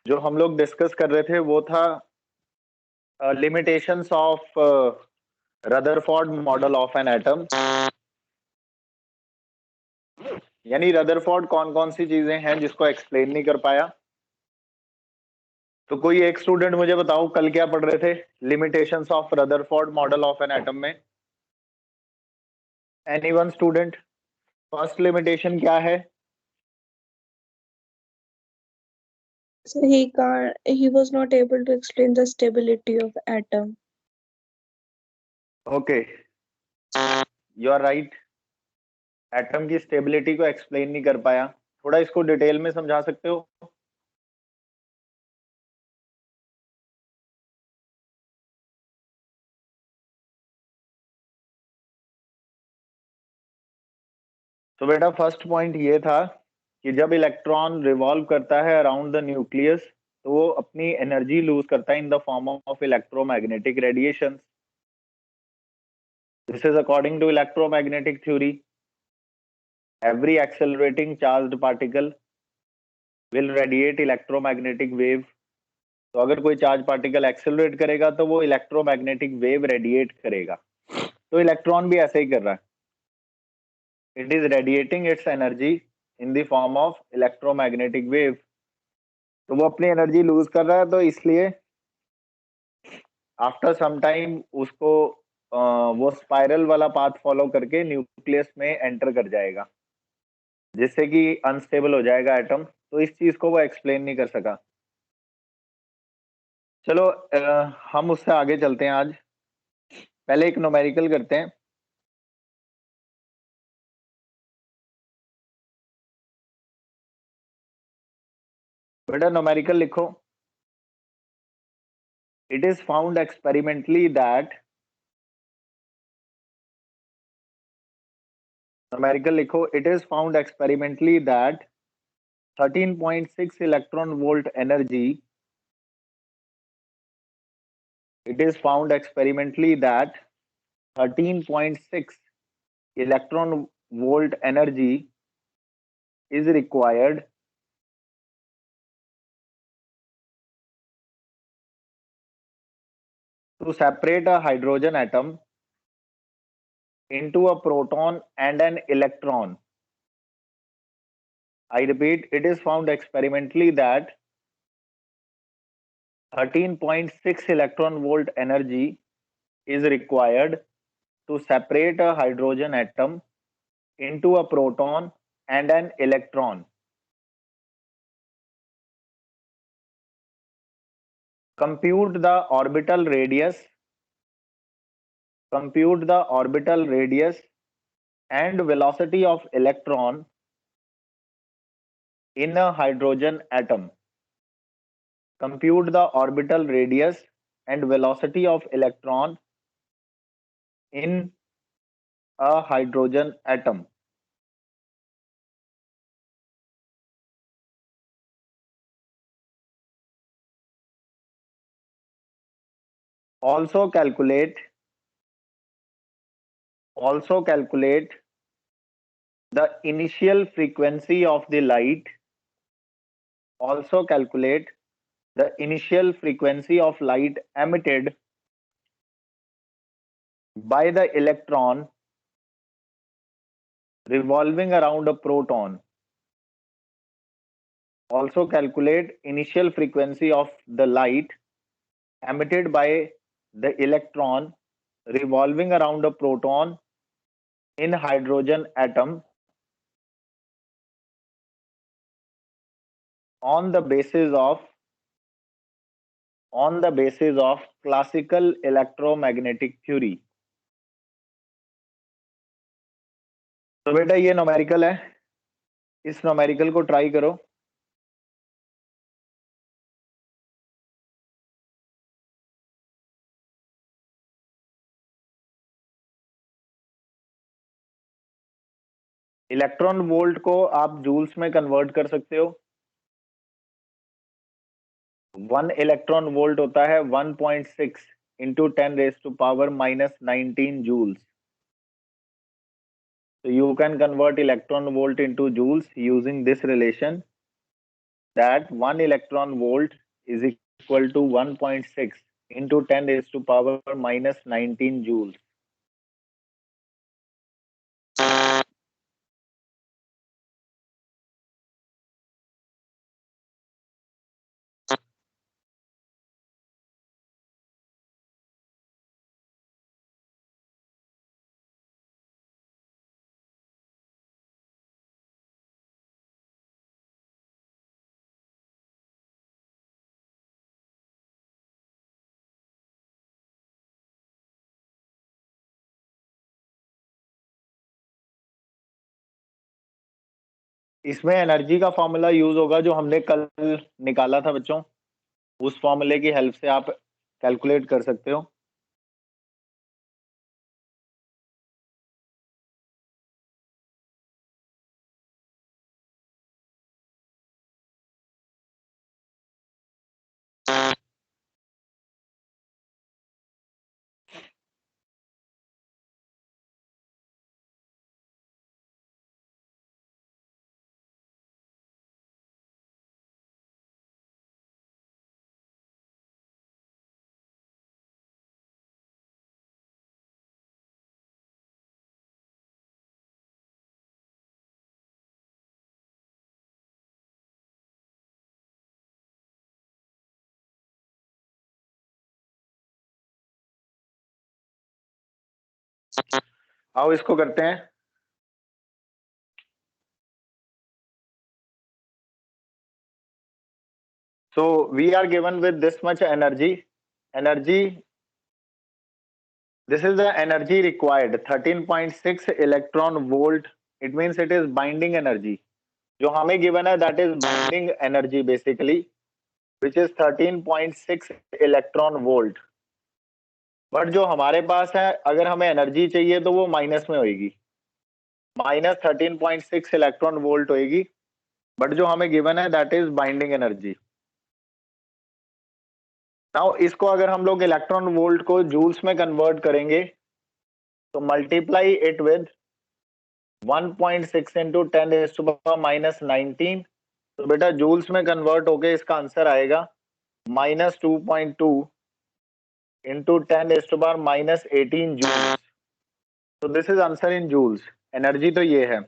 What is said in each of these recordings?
जो हम लोग डिस्कस कर रहे थे वो था limitations of Rutherford model of an atom. यानी रदरफोर्ड कौन कौन सी चीजें हैं जिसको एक्सप्लेन नहीं कर पाया। तो कोई एक स्टूडेंट मुझे बताओ कल क्या पढ़ रहे थे limitations of Rutherford model of an atom में। Any one student, first limitation क्या है? So he was not able to explain the stability of atom. Okay, you are right. Atom की स्टेबिलिटी को एक्सप्लेन नहीं कर पाया। थोड़ा इसको डिटेल में समझा सकते हो? तो बेटा फर्स्ट पॉइंट ये था कि जब इलेक्ट्रॉन रिवॉल्व करता है अराउंड द न्यूक्लियस तो वो अपनी एनर्जी लूज करता है in the form of electromagnetic radiation. This is according to electromagnetic theory. Every accelerating charged particle will radiate electromagnetic wave. तो अगर कोई चार्ज पार्टिकल एक्सेलरेट करेगा तो वो इलेक्ट्रोमैग्नेटिक वेव रेडिएट करेगा। तो इलेक्ट्रॉन भी ऐसे ही कर रहा है, it is radiating it's energy in the form of electromagnetic wave. तो वो अपनी एनर्जी लूज कर रहा है, तो इसलिए आफ्टर सम टाइम उसको वो स्पाइरल वाला पाथ फॉलो करके न्यूक्लियस में एंटर कर जाएगा, जिससे कि अनस्टेबल हो जाएगा एटम। तो इस चीज को वो एक्सप्लेन नहीं कर सका। चलो हम उससे आगे चलते हैं। आज पहले एक न्यूमेरिकल करते हैं। बेटा न्यूमेरिकल लिखो। It is found experimentally that, numerical लिखो, it is found experimentally that 13.6 electron volt energy, it is found experimentally that 13.6 electron volt energy is required to separate a hydrogen atom into a proton and an electron. I repeat, it is found experimentally that 13.6 electron volt energy is required to separate a hydrogen atom into a proton and an electron. Compute the orbital radius and velocity of electron in a hydrogen atom. Compute the orbital radius and velocity of electron in a hydrogen atom. Also calculate the initial frequency of the light. Also calculate the initial frequency of light emitted by the electron revolving around a proton. Also calculate initial frequency of the light emitted by the electron revolving around a proton in hydrogen atom on the basis of classical electromagnetic theory. तो बेटा ये numerical है, इस numerical को try करो। Electron volt को आप joules में कन्वर्ट कर सकते हो। 1 इलेक्ट्रॉन वोल्ट होता है 1.6 into 10⁻⁻19 joules. So you can convert electron volt into joules using this relation. that 1 electron volt is equal to 1.6 into 10 raised to power minus 19 joules. इसमें energy का फॉर्मूला यूज होगा जो हमने कल निकाला था बच्चों, उस फॉर्मूले की हेल्प से आप कैलकुलेट कर सकते हो। आओ इसको करते हैं। So we are given with this much energy. This is the energy required, 13.6 electron volt. It means it is binding energy. जो हमें given है that is binding energy basically, which is 13.6 electron volt. But जो हमारे पास है, अगर हमें energy चाहिए तो वो माइनस में होगी, माइनस 13.6 इलेक्ट्रॉन वोल्ट होगी। बट जो हमें गिवन है that is binding energy. Now इसको अगर हम लोग इलेक्ट्रॉन वोल्ट को जूल्स में कन्वर्ट करेंगे तो multiply it with 1.6 into 10 raise to power minus 19, तो बेटा जूल्स में कन्वर्ट होके इसका आंसर आएगा minus 2.2 into 10 raise to power minus 18 joules. तो this is answer in joules. Energy तो ये है।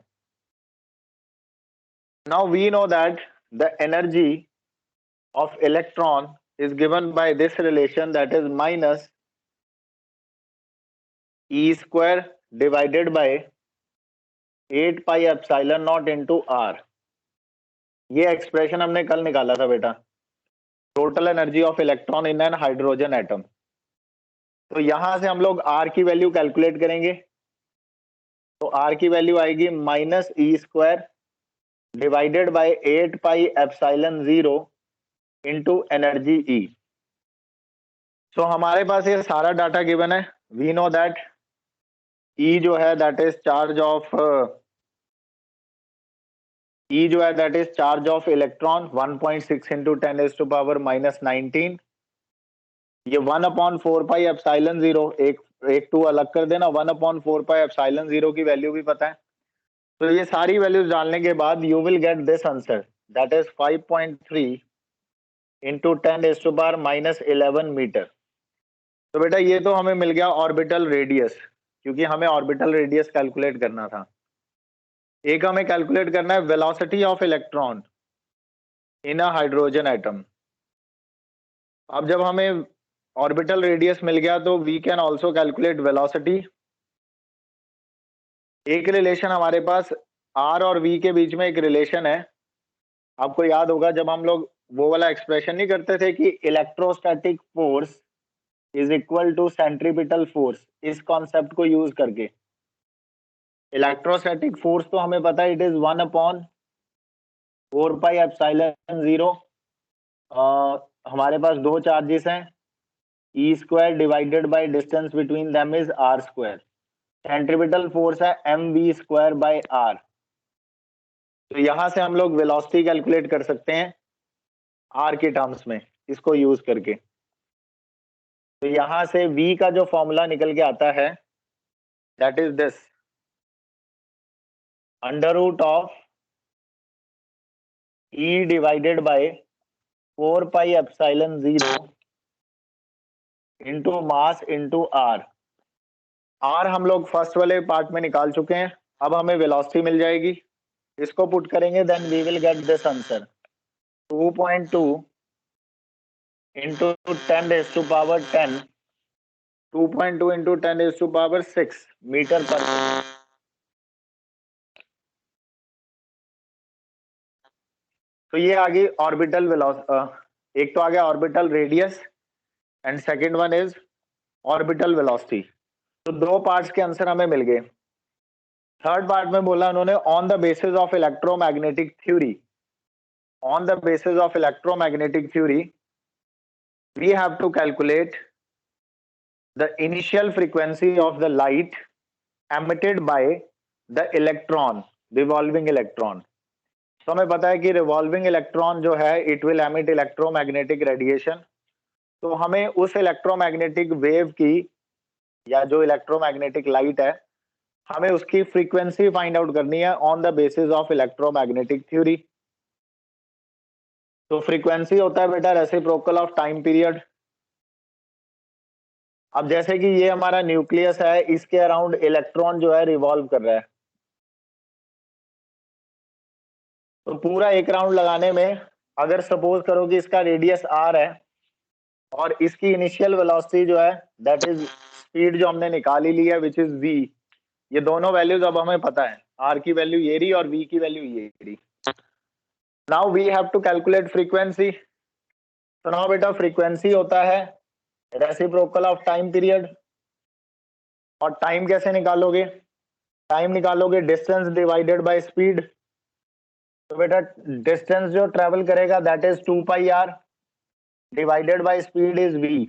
Now we know that the energy of electron is given by this relation, that is minus E square divided by 8 pi epsilon naught into R। ये expression हमने कल निकाला था बेटा, total energy of electron in an hydrogen atom. तो यहां से हम लोग R की वैल्यू कैलकुलेट करेंगे, तो R की वैल्यू आएगी minus e square divided by 8 pi epsilon 0 into energy E। So हमारे पास ये सारा डाटा गिवन है। वी नो दैट E जो है that is charge of E जो है that is charge of electron 1.6 into 10 raise to power minus 19। ये 1/4 पाई एप्सिलॉन 0, एक टू अलग कर देना, 1/4 पाई एप्सिलॉन 0 की वैल्यू भी पता है। तो ये सारी वैल्यूज डालने के बाद you will get this answer, that is 5.3 into 10 raise to power minus 11 metre. तो बेटा ये तो हमें मिल गया ऑर्बिटल रेडियस, क्योंकि हमें ऑर्बिटल रेडियस कैलकुलेट करना था। एक हमें कैलकुलेट करना है velocity of electron in a hydrogen atom. अब जब हमें ऑर्बिटल रेडियस मिल गया तो we can also calculate velocity. एक रिलेशन हमारे पास आर और वी के बीच में एक रिलेशन है। आपको याद होगा जब हम लोग वो वाला एक्सप्रेशन नहीं करते थे कि electrostatic force is equal to centripetal force, इस कॉन्सेप्ट को यूज करके इलेक्ट्रोस्टैटिक फोर्स तो हमें पता है इट इज 1/4 पाई एप्सिलॉन 0। हमारे पास दो चार्जेस हैं, E square divided by distance between them is R square. Centripetal force है M V square by R. तो यहां से हम लोग वेलोसिटी कैलकुलेट कर सकते हैं आर के टर्म्स में, इसको यूज करके। तो यहां से v का जो फॉर्मूला निकल के आता है that is this, under root of E divided by 4 pi epsilon 0 into mass into r. आर हम लोग फर्स्ट वाले पार्ट में निकाल चुके हैं, अब हमें वेलोसिटी मिल जाएगी। इसको पुट करेंगे, then we will get this answer 2.2 into 10⁻10 2.2 into 10⁻6 metre per second. तो ये आ गई ऑर्बिटल वेलोसिटी, एक तो आ गया orbital radius and second one is orbital velocity. तो दो पार्ट्स के आंसर हमें मिल गए। थर्ड पार्ट में बोला उन्होंने on the basis of electromagnetic theory, on the basis of electromagnetic theory we have to calculate the initial frequency of the light emitted by the electron, revolving electron. तो हमें पता है कि रिवॉल्विंग इलेक्ट्रॉन जो है it will emit electromagnetic radiation. तो हमें उस इलेक्ट्रोमैग्नेटिक वेव की या जो इलेक्ट्रोमैग्नेटिक लाइट है हमें उसकी फ्रीक्वेंसी फाइंड आउट करनी है on the basis of electromagnetic theory. तो फ्रीक्वेंसी होता है बेटा रेसिप्रोकल ऑफ टाइम पीरियड। अब जैसे कि ये हमारा न्यूक्लियस है, इसके अराउंड इलेक्ट्रॉन जो है रिवॉल्व कर रहा है, तो पूरा एक राउंड लगाने में अगर सपोज करो कि इसका रेडियस आर है और इसकी इनिशियल वेलोसिटी जो है दैट इज स्पीड जो हमने निकाल ही ली है विच इज v, ये दोनों वैल्यूज अब हमें पता है, r की वैल्यू ये रही और v की वैल्यू ये रही। Now we have to calculate frequency. तो नाउ बेटा फ्रीक्वेंसी होता है रेसिप्रोकल ऑफ टाइम पीरियड। और टाइम कैसे निकालोगे? टाइम निकालोगे डिस्टेंस डिवाइडेड बाय स्पीड। तो बेटा डिस्टेंस जो ट्रेवल करेगा that is 2 pi r divided by speed is v।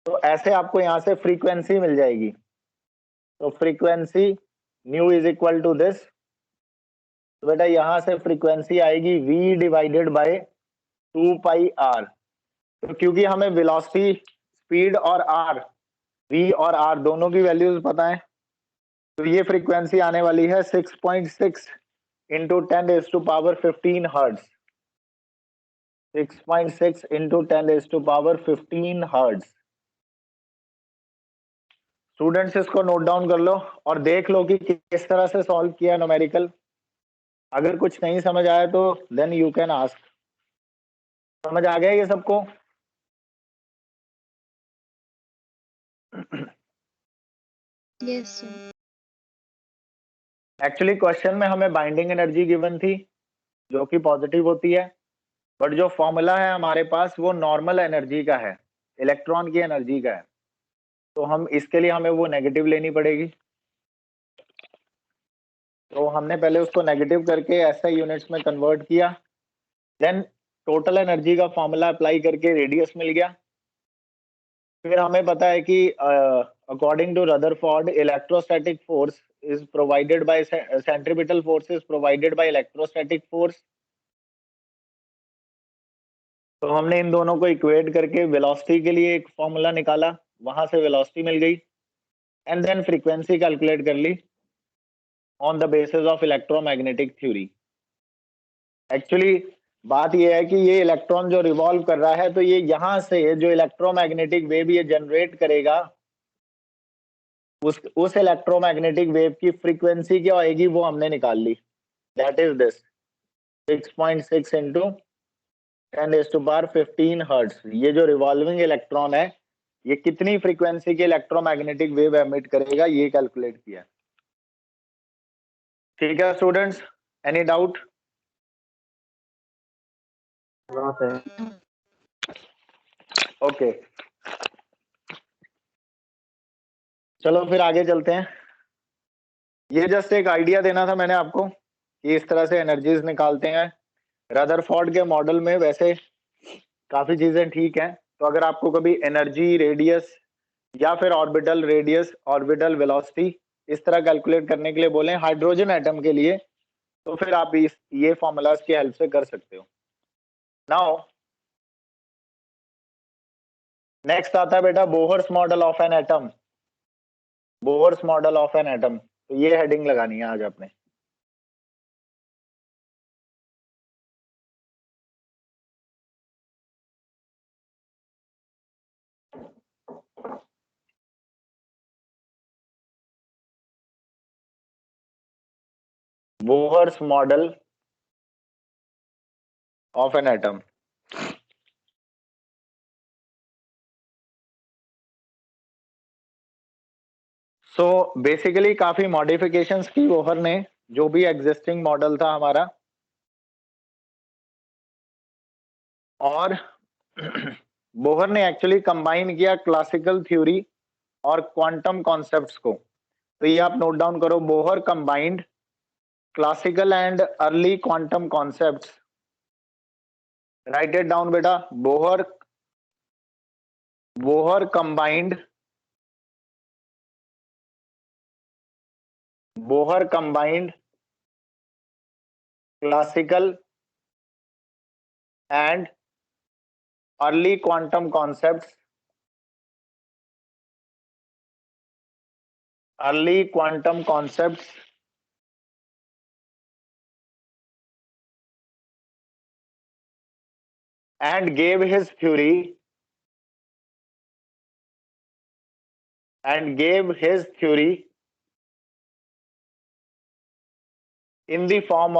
तो ऐसे आपको यहां से फ्रीक्वेंसी मिल जाएगी। तो frequency nu is equal to this. तो बेटा यहां से फ्रीक्वेंसी आएगी v divided by 2 pi r. तो क्योंकि हमें वेलोसिटी, स्पीड और r, v और r दोनों की वैल्यूज पता है, तो ये फ्रीक्वेंसी आने वाली है 6.6 into 10⁻15 hertz. 6.6 into 10⁻15 hertz. Students इसको नोट डाउन कर लो और देख लो कि किस तरह से सॉल्व किया न्यूमेरिकल। अगर कुछ नहीं समझ आया तो देन यू कैन आस्क। समझ आ गया ये सबको? Yes, sir. एक्चुअली क्वेश्चन में हमें बाइंडिंग एनर्जी गिवन थी जो कि पॉजिटिव होती है, बट जो फॉर्मूला है हमारे पास वो नॉर्मल एनर्जी का है, इलेक्ट्रॉन की एनर्जी का है। तो हम इसके लिए हमें वो नेगेटिव लेनी पड़ेगी। तो हमने पहले उसको नेगेटिव करके ऐसा यूनिट्स में कन्वर्ट किया, देन टोटल एनर्जी का फॉर्मूला अप्लाई करके रेडियस मिल गया। फिर हमें पता है कि according to Rutherford electrostatic force is provided by centripetal force is provided by electrostatic force. तो हमने इन दोनों को इक्वेट करके वेलोसिटी के लिए एक फॉर्मूला निकाला, वहां से वेलोसिटी मिल गई एंड देन फ्रीक्वेंसी कैलकुलेट कर ली on the basis of electromagnetic theory. Actually बात यह है कि ये इलेक्ट्रॉन जो रिवॉल्व कर रहा है तो ये यहां से जो इलेक्ट्रोमैग्नेटिक वेव ये जनरेट करेगा उस इलेक्ट्रोमैग्नेटिक वेव की फ्रीक्वेंसी क्या आएगी वो हमने निकाल ली, that is this 6.6 into 10⁻15 hertz. ये जो रिवॉल्विंग इलेक्ट्रॉन है ये कितनी फ्रीक्वेंसी के इलेक्ट्रोमैग्नेटिक वेव एमिट करेगा ये कैलकुलेट किया। ठीक है स्टूडेंट्स, एनी डाउट? ओके चलो फिर आगे चलते हैं। ये जस्ट एक आइडिया देना था मैंने आपको कि इस तरह से एनर्जीज निकालते हैं। रदरफोर्ड के मॉडल में वैसे काफी चीजें ठीक हैं, तो अगर आपको कभी एनर्जी, रेडियस या फिर ऑर्बिटल रेडियस, ऑर्बिटल वेलोसिटी इस तरह कैलकुलेट करने के लिए बोले हाइड्रोजन एटम के लिए, तो फिर आप ये फॉर्मूलाज की हेल्प से कर सकते हो। नाउ नेक्स्ट आता है बेटा Bohr's model of an atom. Bohr's model of an atom, तो ये हेडिंग लगानी है आज आपने। Bohr's model of an atom. So basically काफी modifications की बोहर ने, जो भी existing model था हमारा, और बोहर ने एक्चुअली कंबाइन किया क्लासिकल थ्योरी और क्वांटम कॉन्सेप्ट्स को. तो ये आप नोट डाउन करो, Bohr combined classical and early quantum concepts. Write it down बेटा. Bohr combined classical and early quantum concepts and gave his theory in the form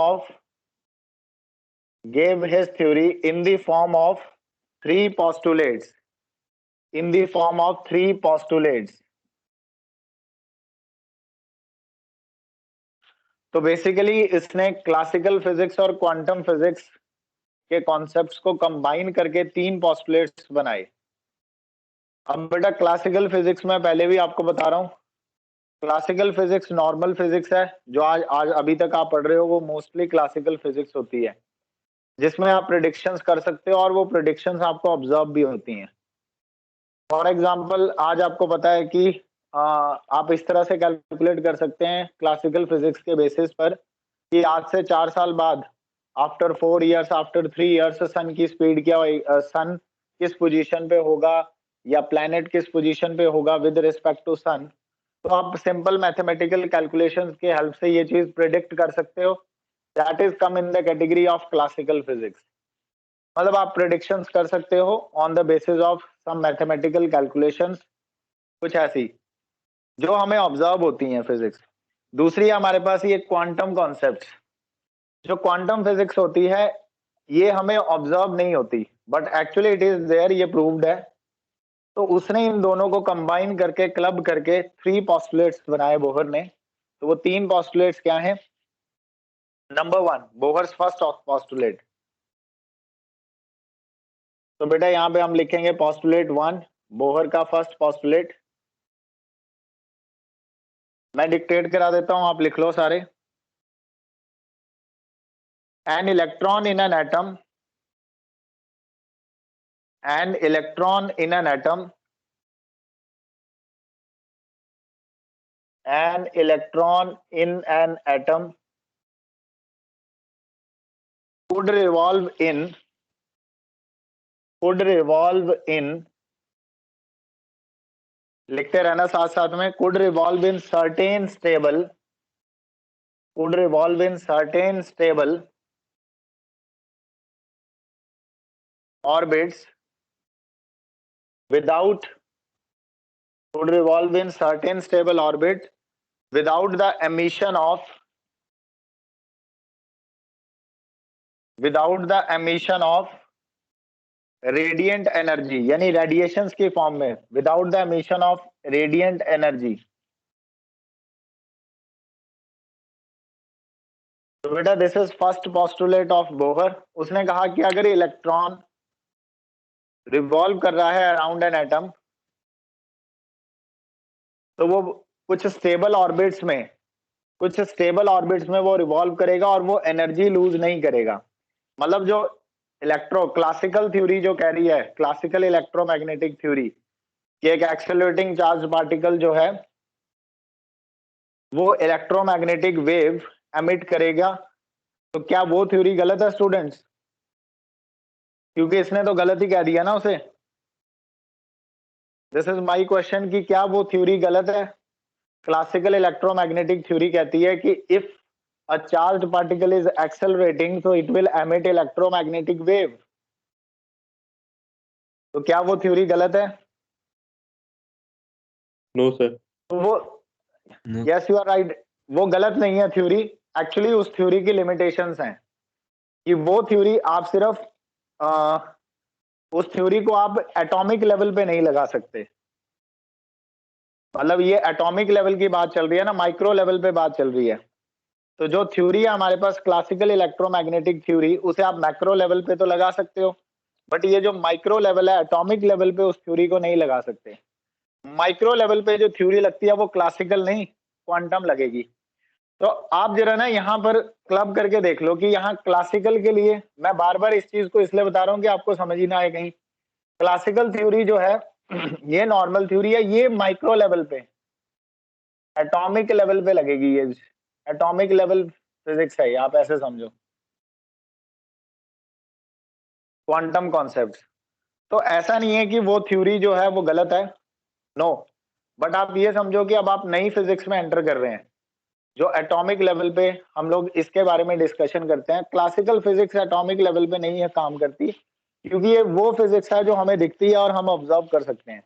of three postulates. तो basically इसने classical physics और quantum physics के concepts को combine करके 3 postulates बनाए. अब बेटा क्लासिकल फिजिक्स में पहले भी आपको बता रहा हूं, क्लासिकल फिजिक्स नॉर्मल फिजिक्स है. जो आज अभी तक आप पढ़ रहे हो वो मोस्टली क्लासिकल फिजिक्स होती है, जिसमें आप प्रेडिक्शंस कर सकते हो और वो प्रेडिक्शंस आपको ऑब्जर्व भी होती हैं. फॉर एग्जांपल आज आपको पता है कि आप इस तरह से कैलकुलेट कर सकते हैं क्लासिकल फिजिक्स के बेसिस पर कि आज से 4 साल बाद, आफ्टर 4 इयर्स, आफ्टर 3 इयर्स, सन की स्पीड क्या होगी, सन किस पोजीशन पे होगा या प्लैनेट किस पोजीशन पे होगा विद रिस्पेक्ट टू सन. तो आप सिंपल मैथमेटिकल कैलकुलेशंस के हेल्प से ये चीज प्रेडिक्ट कर सकते हो. That is come in the category of classical physics. मतलब आप प्रेडिक्शंस कर सकते हो on the basis of some mathematical calculations, कुछ ऐसी जो हमें ऑब्जर्व होती हैं फिजिक्स. दूसरी हमारे पास ये क्वांटम कॉन्सेप्ट. जो क्वांटम फिजिक्स होती है ये हमें ऑब्जर्व नहीं होती, but actually it is there, ये प्रूव्ड है. तो उसने इन दोनों को कंबाइन करके, क्लब करके 3 पोस्टुलेट्स बनाए बोहर ने. तो वो 3 पोस्टुलेट्स क्या हैं? Number 1, Bohr's first postulate. तो बेटा यहाँ पे हम लिखेंगे पोस्टुलेट 1, बोहर का फर्स्ट पोस्टुलेट. मैं डिक्टेट करा देता हूं, आप लिख लो सारे. An electron in an atom could revolve in लिखते रहना साथ साथ में, could revolve in certain stable orbits without the emission of radiant energy, यानी रेडिएशंस की फॉर्म में, without the emission of radiant energy. तो बेटा this is first postulate of Bohr. उसने कहा कि अगर इलेक्ट्रॉन रिवॉल्व कर रहा है अराउंड एन एटम, तो वो कुछ स्टेबल ऑर्बिट्स में वो रिवॉल्व करेगा और वो एनर्जी लूज नहीं करेगा. मतलब जो क्लासिकल थ्योरी जो कह रही है, क्लासिकल इलेक्ट्रोमैग्नेटिक थ्योरी, कि एक एक्सेलरेटिंग चार्ज पार्टिकल जो है वो इलेक्ट्रोमैग्नेटिक वेव एमिट करेगा, तो क्या वो थ्योरी गलत है स्टूडेंट्स? क्योंकि इसने तो गलत ही कह दिया ना उसे. दिस इज माय क्वेश्चन कि क्या वो थ्योरी गलत है? क्लासिकल इलेक्ट्रोमैग्नेटिक थ्योरी कहती है कि if a charged particle is accelerating so it will emit electromagnetic wave. तो क्या वो थ्योरी गलत है? No sir. तो वो यस यू आर राइट, वो गलत नहीं है थ्योरी. एक्चुअली उस थ्योरी की लिमिटेशंस हैं कि वो थ्योरी आप सिर्फ उस थ्योरी को आप एटॉमिक लेवल पे नहीं लगा सकते। मतलब ये एटॉमिक लेवल की बात चल रही है ना, माइक्रो लेवल पे बात चल रही है। तो जो थ्योरी है हमारे पास क्लासिकल इलेक्ट्रोमैग्नेटिक थ्योरी, उसे आप मैक्रो लेवल पे तो लगा सकते हो, बट ये जो माइक्रो लेवल है, एटॉमिक लेवल पे उस थ्योरी को नहीं लगा सकते। माइक्रो लेवल पे जो थ्योरी लगती है वो क्लासिकल नहीं, क्वांटम लगेगी। तो आप जरा ना यहाँ पर क्लब करके देख लो कि यहाँ क्लासिकल के लिए, मैं बार बार इस चीज को इसलिए बता रहा हूँ कि आपको समझ ही ना आए कहीं। क्लासिकल थ्योरी जो है ये नॉर्मल थ्योरी है, ये माइक्रो लेवल पे, एटॉमिक लेवल पे लगेगी। ये एटॉमिक लेवल फिजिक्स है, आप ऐसे समझो, क्वांटम कॉन्सेप्ट। तो ऐसा नहीं है कि वो थ्योरी जो है वो गलत है, नो, बट आप ये समझो कि अब आप नई फिजिक्स में एंटर कर रहे हैं, जो एटॉमिक लेवल पे हम लोग इसके बारे में डिस्कशन करते हैं। क्लासिकल फिजिक्स एटॉमिक लेवल पे नहीं है काम करती, क्योंकि ये वो फिजिक्स है जो हमें दिखती है और हम ऑब्जर्व कर सकते हैं।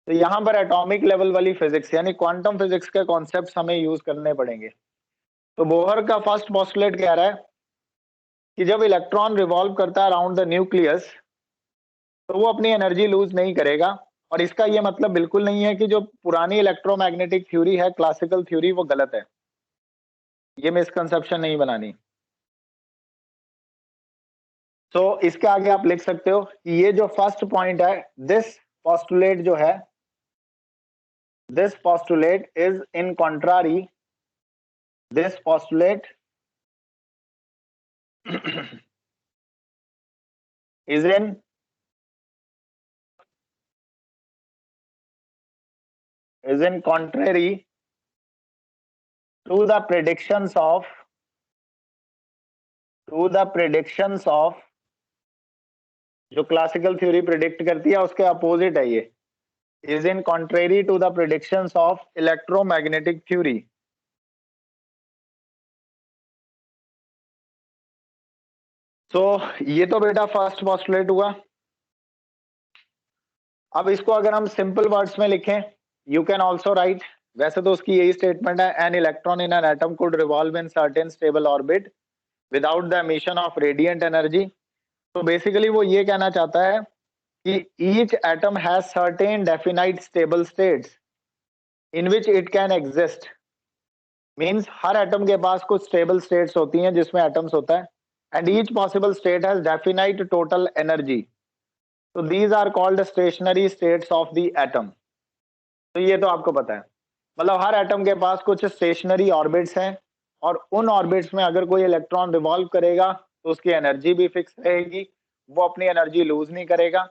तो यहाँ पर एटॉमिक लेवल वाली फिजिक्स यानी क्वांटम फिजिक्स के कॉन्सेप्ट्स हमें यूज करने पड़ेंगे। तो बोहर का फर्स्ट पोस्टुलेट कह रहा है कि जब इलेक्ट्रॉन रिवॉल्व करता है अराउंड द न्यूक्लियस, तो वो अपनी एनर्जी लूज नहीं करेगा। और इसका ये मतलब बिल्कुल नहीं है कि जो पुरानी इलेक्ट्रोमैग्नेटिक थ्योरी है, क्लासिकल थ्योरी, वो गलत है। ये मिसकंसेप्शन नहीं बनानी। तो इसके आगे आप लिख सकते हो कि ये जो फर्स्ट पॉइंट है, दिस पोस्टुलेट जो है, this postulate is in contrary, this postulate is in contrary to the predictions of जो क्लासिकल थ्योरी प्रिडिक्ट करती है उसके अपोजिट है ये, is in contrary to the predictions of electromagnetic theory। तो ये तो बेटा फर्स्ट पोस्टुलेट हुआ। अब इसको अगर हम सिंपल वर्ड्स में लिखें, यू कैन ऑल्सो राइट, वैसे तो उसकी यही स्टेटमेंट है, an electron in an atom could revolve in certain stable orbit without the emission of radiant energy. तो बेसिकली वो ये कहना चाहता है कि each atom has certain definite stable states in which it can exist. Means her atom के पास कुछ stable states होती हैं जिसमें एटम्स होता है, and each possible state has definite total energy. तो these are called stationary states of the atom. तो ये तो आपको पता है, मतलब हर एटम के पास कुछ स्टेशनरी ऑर्बिट्स हैं, और उन ऑर्बिट्स में अगर कोई इलेक्ट्रॉन रिवॉल्व करेगा तो उसकी एनर्जी भी फिक्स रहेगी, वो अपनी एनर्जी लूज नहीं करेगा।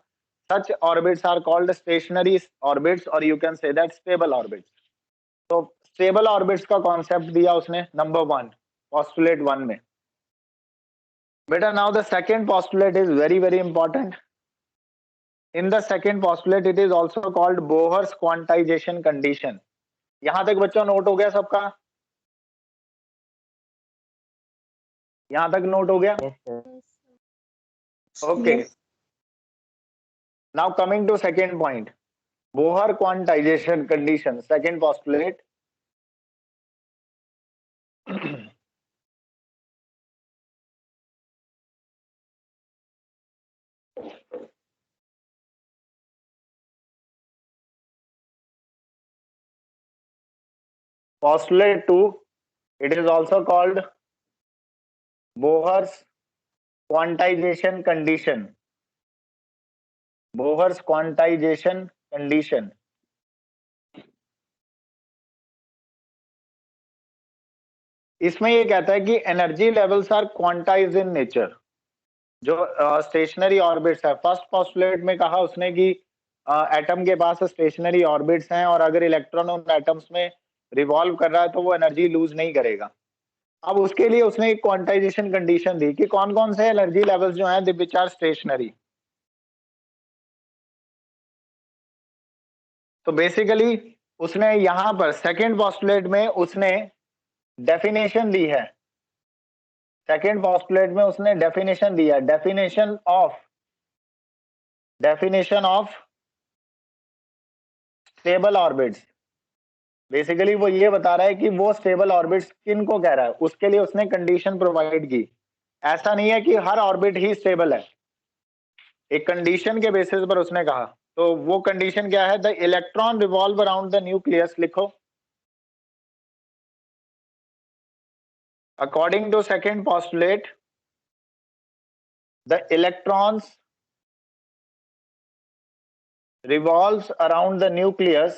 Such orbits are called stationary orbits, और you can say that stable orbits. तो स्टेबल ऑर्बिट्स का कॉन्सेप्ट दिया उसने नंबर 1, पोस्टुलेट 1 में। बेटा now the second postulate is very very important. In the second postulate, it is also called Bohr's quantization condition। यहां तक बच्चों नोट हो गया सबका? यहां तक नोट हो गया? Okay, now coming to second point, Bohr quantization condition, second postulate। postulate 2, it is also called Bohr's quantization condition। Bohr's quantization condition। इसमें ये कहता है कि energy levels are quantized in nature. जो स्टेशनरी ऑर्बिट्स है, first postulate में कहा उसने कि एटम के पास स्टेशनरी ऑर्बिट्स हैं, और अगर इलेक्ट्रॉन उन एटम्स में रिवॉल्व कर रहा है तो वो एनर्जी लूज नहीं करेगा। अब उसके लिए उसने एक क्वांटाइजेशन कंडीशन दी कि कौन कौन से एनर्जी लेवल्स जो हैं विच आर स्टेशनरी। तो बेसिकली उसने यहां पर सेकेंड पोस्टुलेट में उसने डेफिनेशन दी है, सेकेंड पोस्टुलेट में उसने डेफिनेशन दिया, definition of stable orbits. Basically वो ये बता रहा है कि वो स्टेबल ऑर्बिट्स किन को कह रहा है, उसके लिए उसने कंडीशन प्रोवाइड की। ऐसा नहीं है कि हर ऑर्बिट ही स्टेबल है, एक कंडीशन के बेसिस पर उसने कहा। तो वो कंडीशन क्या है? The electron revolve around the nucleus, लिखो। According to second postulate, the electrons revolves around the nucleus,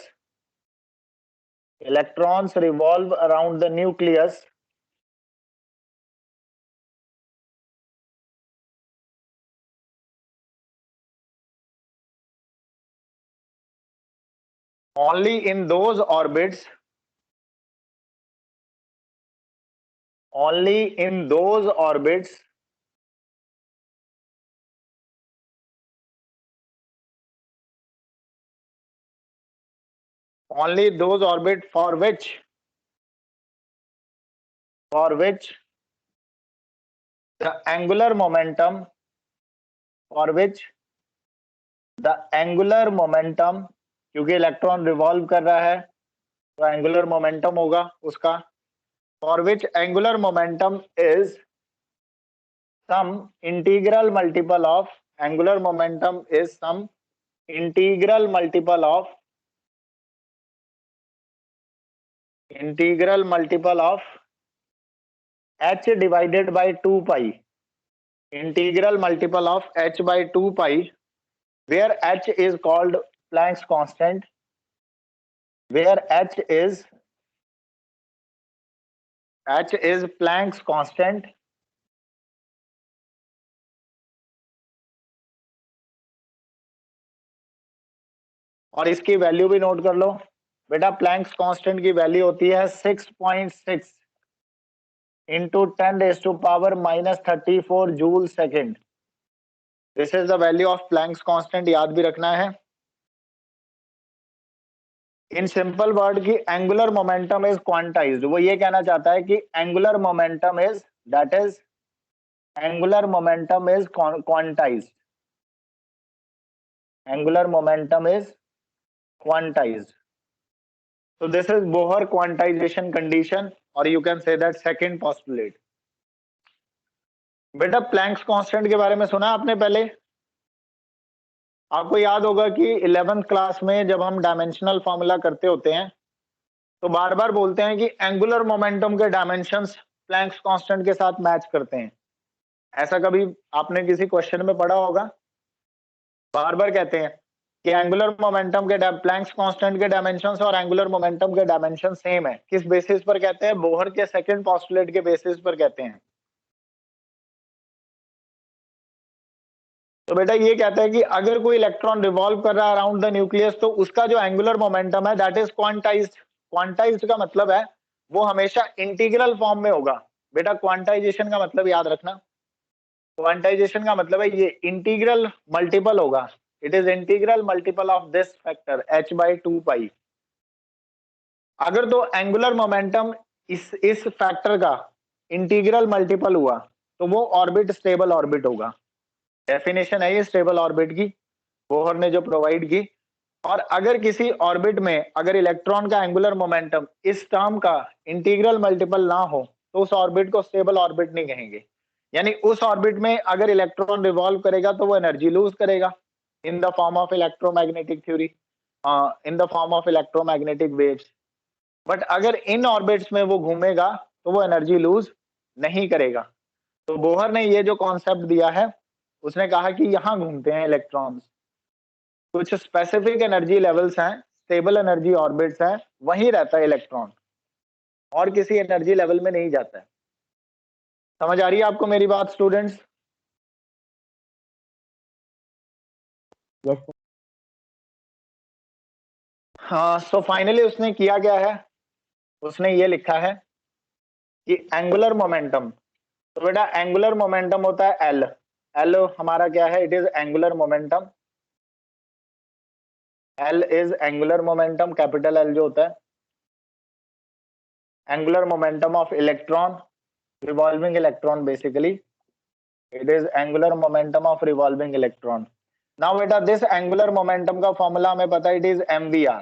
electrons revolve around the nucleus only in those orbits, only in those orbits only those orbit for which the angular momentum, for which the angular momentum, क्योंकि electron revolve कर रहा है तो angular momentum होगा उसका, for which angular momentum is some integral multiple of, angular momentum is some integral multiple of h divided by 2 pi, integral multiple of h by 2 pi, where h is called Planck's constant, where h is Planck's constant, और इसकी value भी note कर लो बेटा। Planck's constant की value होती है 6.6 into 10⁻⁻34 joule second. This is the value of Planck's constant, याद भी रखना है। इन सिंपल वर्ड की एंगुलर मोमेंटम इज क्वांटाइज्ड, वो ये कहना चाहता है कि angular momentum is, that is angular momentum is quantized, angular momentum is quantized. So this is Bohr quantization condition, or you can say that second postulate. बेटा planks constant के बारे में सुना आपने पहले? आपको याद होगा कि 11th क्लास में जब हम डायमेंशनल फॉर्मूला करते होते हैं तो बार बार बोलते हैं कि एंगुलर मोमेंटम के डायमेंशंस प्लैंक्स कांस्टेंट के साथ मैच करते हैं। ऐसा कभी आपने किसी क्वेश्चन में पढ़ा होगा? बार बार कहते हैं कि एंगुलर मोमेंटम के प्लैंक्स कांस्टेंट के डायमेंशंस और एंगुलर मोमेंटम के डायमेंशन सेम है। किस बेसिस पर कहते हैं? बोहर के सेकंड पोस्टुलेट के बेसिस पर कहते हैं। तो बेटा ये कहता है कि अगर कोई इलेक्ट्रॉन रिवॉल्व कर रहा है अराउंड द न्यूक्लियस तो उसका जो एंगुलर मोमेंटम है दैट इज क्वांटाइज्ड। क्वांटाइज्ड का मतलब है वो हमेशा इंटीग्रल फॉर्म में होगा। बेटा क्वांटाइजेशन का मतलब याद रखना, क्वांटाइजेशन का मतलब है ये इंटीग्रल मल्टीपल होगा, it is integral multiple of this factor h by 2 पाई। अगर तो एंगुलर मोमेंटम इस फैक्टर का इंटीग्रल मल्टीपल हुआ तो वो ऑर्बिट स्टेबल ऑर्बिट होगा। डेफिनेशन है ये स्टेबल ऑर्बिट की, बोहर ने जो प्रोवाइड की। और अगर किसी ऑर्बिट में अगर इलेक्ट्रॉन का एंगुलर मोमेंटम इस टर्म का इंटीग्रल मल्टीपल ना हो तो उस ऑर्बिट को स्टेबल ऑर्बिट नहीं कहेंगे। यानी उस ऑर्बिट में अगर इलेक्ट्रॉन रिवॉल्व करेगा तो वो एनर्जी लूज करेगा इन the form of electromagnetic theory, in the form of electromagnetic waves. But अगर इन ऑर्बिट्स में वो घूमेगा तो वो एनर्जी लूज नहीं करेगा। तो बोहर ने ये जो कॉन्सेप्ट दिया है उसने कहा कि यहाँ घूमते हैं इलेक्ट्रॉन्स, कुछ स्पेसिफिक एनर्जी लेवल्स हैं, स्टेबल एनर्जी ऑर्बिट्स हैं, वहीं रहता है इलेक्ट्रॉन और किसी एनर्जी लेवल में नहीं जाता है। समझ आ रही है आपको मेरी बात स्टूडेंट्स? यस हाँ, सो फाइनली उसने किया क्या है, उसने ये लिखा है कि एंगुलर मोमेंटम, तो बेटा एंगुलर मोमेंटम होता है एल। एल हमारा क्या है? It is angular momentum. L is angular momentum, capital L जो होता है, angular momentum of electron, revolving electron basically, it is angular momentum of revolving electron. Now बेटा दिस एंगुलर मोमेंटम का फॉर्मूला हमें पता है, it is mvr।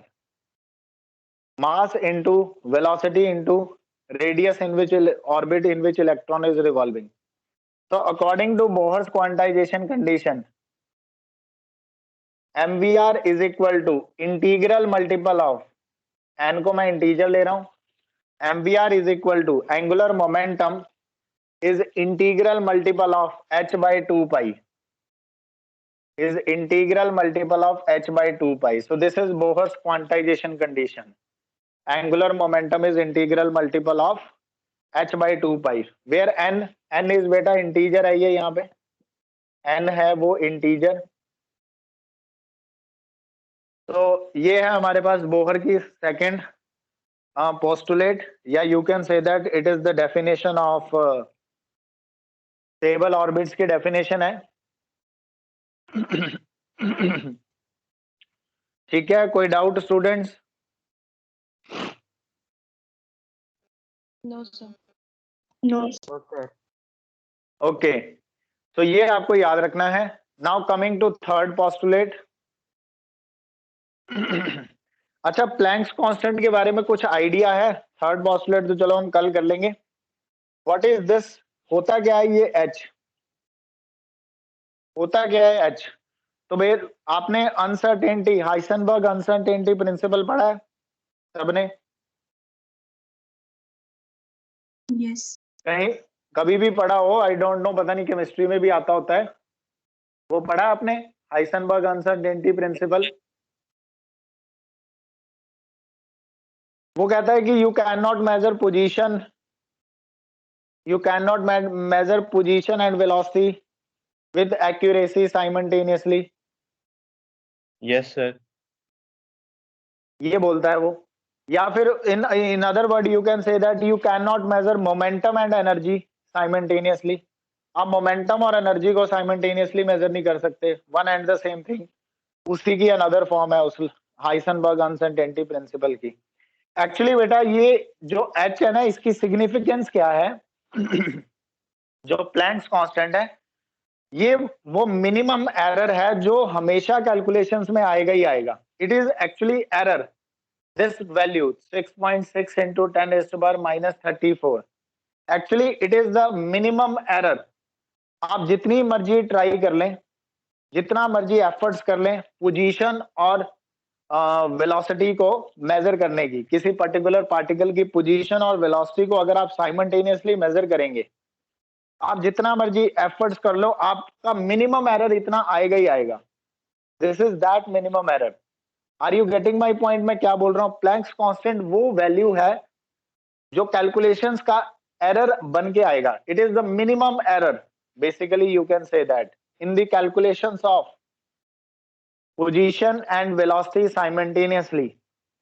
mass into velocity into radius in which orbit in which electron is revolving. So according to Bohr's quantization condition, mvr is equal to integral multiple of n को मैं integer ले रहा हूं, mvr is equal to angular momentum is integral multiple of h by 2 pi, is integral multiple of h by 2 pi. So this is Bohr's quantization condition. Angular momentum is integral multiple of h by 2 pi, where n is बेटा integer है, ये यहाँ पे n है वो integer. तो ये है हमारे पास बोहर की सेकंड postulate, या you can say that it is the definition of stable orbits की definition है. ठीक है, कोई doubt students? No, sir. No. Okay, तो ये आपको याद रखना है. Now coming to third postulate. अच्छा, प्लैंक्स कांस्टेंट के बारे में कुछ आइडिया है? थर्ड पोस्टुलेट तो चलो हम कल कर लेंगे. What is this? होता क्या है ये h? होता क्या है h? तो भाई आपने अनसर्टेनिटी, हाइसेनबर्ग अनसर्टेनिटी प्रिंसिपल पढ़ा है सबने? Yes. कहीं कभी भी पढ़ा हो? आई डोंट नो, पता नहीं केमिस्ट्री में भी आता होता है. वो पढ़ा आपने हाइसेनबर्ग अनसर्टेनिटी प्रिंसिपल? वो कहता है कि you can not measure position, you cannot measure position and velocity with accuracy simultaneously. Yes sir. ये बोलता है वो. या फिर in other word you can say that you cannot measure momentum and energy simultaneously. आप momentum और energy को simultaneously measure नहीं कर सकते. One and the same thing. उसी की another form है उस हाइसेनबर्ग अनसर्टेनिटी प्रिंसिपल की. एक्चुअली बेटा ये जो h है ना, इसकी सिग्निफिकेंस क्या है? जो प्लैंक्स कांस्टेंट है, ये वो मिनिमम एरर है जो हमेशा कैलकुलेशंस में आएगा ही आएगा. It is actually error. This value 6.6 into 10 raised to power minus 34. Actually it is the minimum error. आप जितनी मर्जी ट्राई कर लें, जितना मर्जी एफर्ट्स कर लें, पोजीशन और वेलोसिटी को मेजर करने की, किसी पर्टिकुलर पार्टिकल की पोजीशन और वेलोसिटी को अगर आप साइमल्टेनियसली मेजर करेंगे, आप जितना मर्जी एफर्ट्स कर लो, आपका मिनिमम एरर इतना आएगा ही आएगा. This is that minimum error. Are you getting my point? मैं क्या बोल रहा हूं? प्लैंक्स कांस्टेंट वो वैल्यू है जो कैलकुलेशंस का एरर बन के आएगा. It is the minimum error. Basically you can say that in the calculations of position and velocity simultaneously,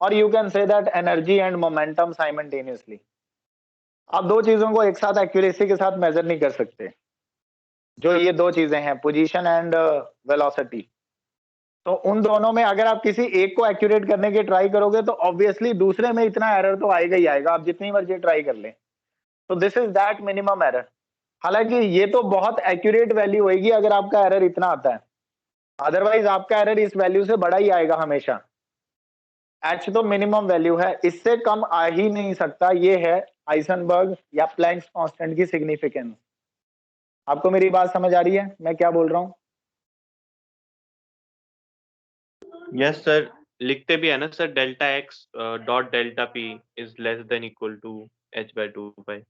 और you can say that energy and momentum simultaneously. आप दो चीजों को एक साथ एक्यूरेसी के साथ मेजर नहीं कर सकते. जो ये दो चीजें हैं, पोजीशन एंड वेलोसिटी, तो उन दोनों में अगर आप किसी एक को एक्यूरेट करने की ट्राई करोगे तो ऑब्वियसली दूसरे में इतना एरर तो आएगा ही आएगा, आप जितनी मर्जी ट्राई कर लें. तो this is that minimum error. हालांकि ये तो बहुत एक्यूरेट वैल्यू होगी अगर आपका एरर इतना आता है, अदरवाइज आपका एरर इस वैल्यू से बड़ा ही आएगा हमेशा. h तो मिनिमम वैल्यू है, इससे कम आ ही नहीं सकता. ये है हाइसेनबर्ग या प्लैंक्स कांस्टेंट की सिग्निफिकेंस. आपको मेरी बात समझ आ रही है मैं क्या बोल रहा हूं? Yes sir. लिखते भी है ना sir, delta x dot delta p is less than equal to h by 2 pi.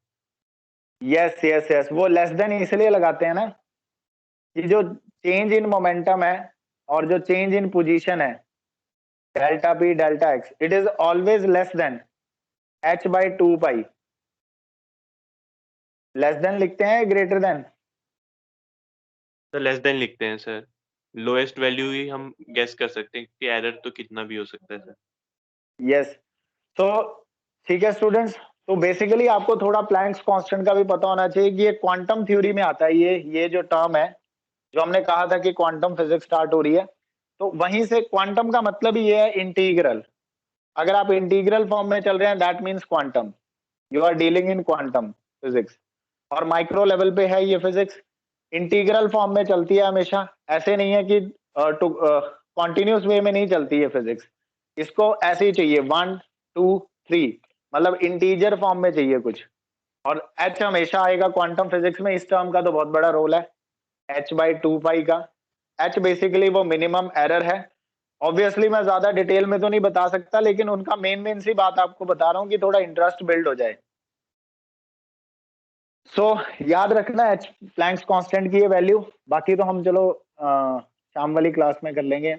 Yes yes yes, वो लेस देन इसलिए लगाते हैं ना कि जो चेंज इन मोमेंटम है और जो चेंज इन पोजीशन है, delta P delta x, it is always less than h by 2 pi. Less than लिखते हैं ग्रेटर देन? तो लेस देन लिखते हैं सर. लोएस्ट वैल्यू ही हम गेस कर सकते हैं कि एरर तो कितना भी हो सकता है सर. यस. तो ठीक है स्टूडेंट्स, तो बेसिकली आपको थोड़ा प्लैंक्स कांस्टेंट का भी पता होना चाहिए कि ये क्वांटम थ्योरी में आता है. ये जो टर्म है, जो हमने कहा था कि क्वांटम फिजिक्स स्टार्ट हो रही है, तो वहीं से क्वांटम का मतलब ही ये है इंटीग्रल. अगर आप इंटीग्रल फॉर्म में चल रहे हैं, that means quantum. You are dealing in quantum physics. और माइक्रो लेवल पे है ये फिजिक्स. इंटीग्रल फॉर्म में चलती है हमेशा. ऐसे नहीं है कि कॉन्टिन्यूस वे में नहीं चलती है फिजिक्स. इसको ऐसे ही चाहिए, 1 2 3, मतलब इंटीजर फॉर्म में चाहिए कुछ, और h हमेशा आएगा क्वांटम फिजिक्स में, इस टर्म का तो बहुत बड़ा रोल है h/2 पाई का। h बेसिकली वो मिनिमम एरर है। ऑब्वियसली मैं ज्यादा डिटेल में तो नहीं बता सकता, लेकिन उनका मेन सी बात आपको बता रहा हूँ कि थोड़ा इंटरेस्ट बिल्ड हो जाए। सो याद रखना h प्लैंक्स कांस्टेंट की ये वैल्यू, बाकी तो हम चलो शाम वाली क्लास में कर लेंगे।